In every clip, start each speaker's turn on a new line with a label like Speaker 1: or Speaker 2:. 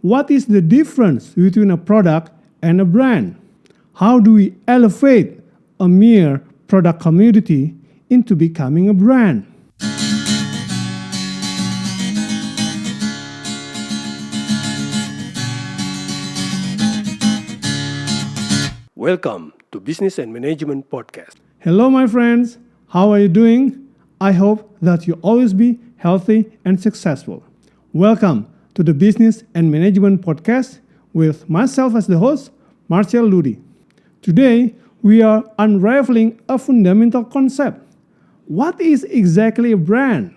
Speaker 1: What is the difference between a product and a brand? How do we elevate a mere product commodity into becoming a brand?
Speaker 2: Welcome to Business and Management Podcast.
Speaker 1: Hello, my friends. How are you doing? I hope that you always be healthy and successful. Welcome to the Business and Management Podcast with myself as the host, Marcel Ludi. Today, we are unraveling a fundamental concept. What is exactly a brand?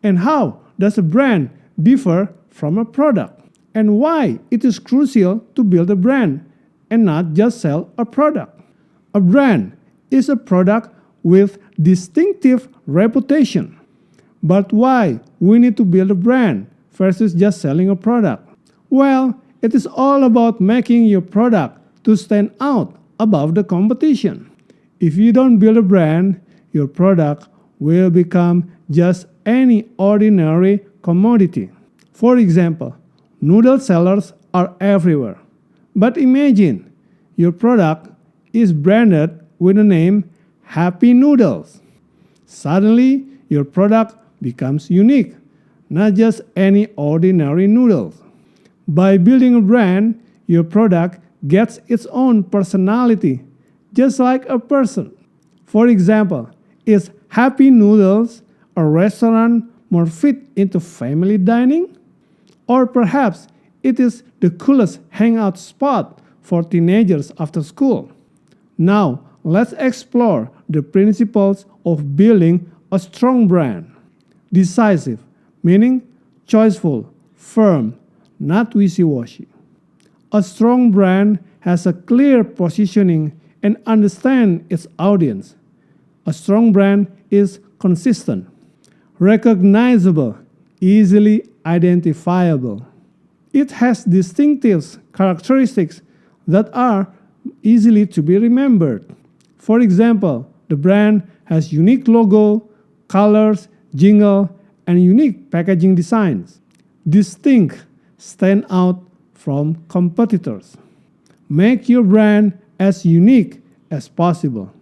Speaker 1: And how does a brand differ from a product? And why it is crucial to build a brand and not just sell a product. A brand is a product with distinctive reputation. But why we need to build a brand versus just selling a product? Well, it is all about making your product to stand out above the competition. If you don't build a brand, your product will become just any ordinary commodity. For example, noodle sellers are everywhere. But imagine your product is branded with the name Happy Noodles. Suddenly, your product becomes unique, not just any ordinary noodles. By building a brand, your product gets its own personality, just like a person. For example, is Happy Noodles a restaurant more fit into family dining? Or perhaps it is the coolest hangout spot for teenagers after school. Now, let's explore the principles of building a strong brand. Decisive, meaning choiceful, firm, not wishy-washy. A strong brand has a clear positioning and understands its audience. A strong brand is consistent, recognizable, easily identifiable. It has distinctive characteristics that are easily to be remembered. For example, the brand has unique logo, colors, jingle, and unique packaging designs. Distinct, stand out from competitors. Make your brand as unique as possible.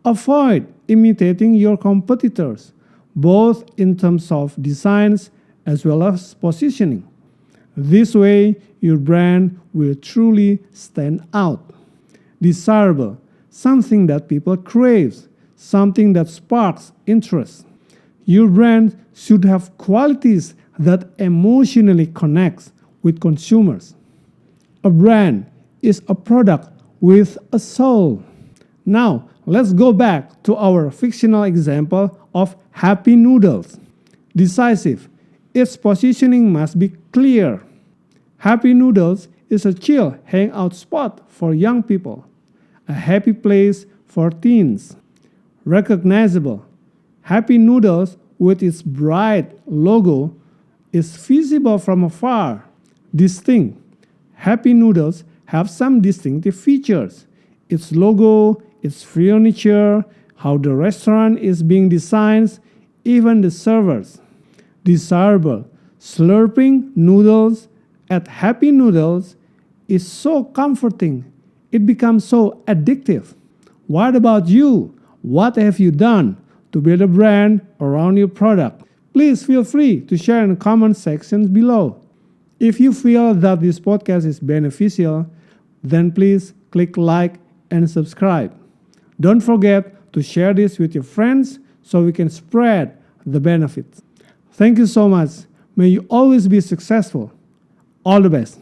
Speaker 1: Avoid imitating your competitors, both in terms of designs as well as positioning. This way, your brand will truly stand out. Desirable, something that people crave, something that sparks interest. Your brand should have qualities that emotionally connect with consumers. A brand is a product with a soul. Now, let's go back to our fictional example of Happy Noodles. Decisive, its positioning must be clear. Happy Noodles is a chill hangout spot for young people, a happy place for teens. Recognizable, Happy Noodles with its bright logo is visible from afar. Distinct, Happy Noodles have some distinctive features. Its logo, its furniture, how the restaurant is being designed, even the servers. Desirable, slurping noodles at Happy Noodles is so comforting. It becomes so addictive. What about you? What have you done to build a brand around your product? Please feel free to share in the comment sections below. If you feel that this podcast is beneficial, then please click like and subscribe. Don't forget to share this with your friends so we can spread the benefits. Thank you so much. May you always be successful. All the best.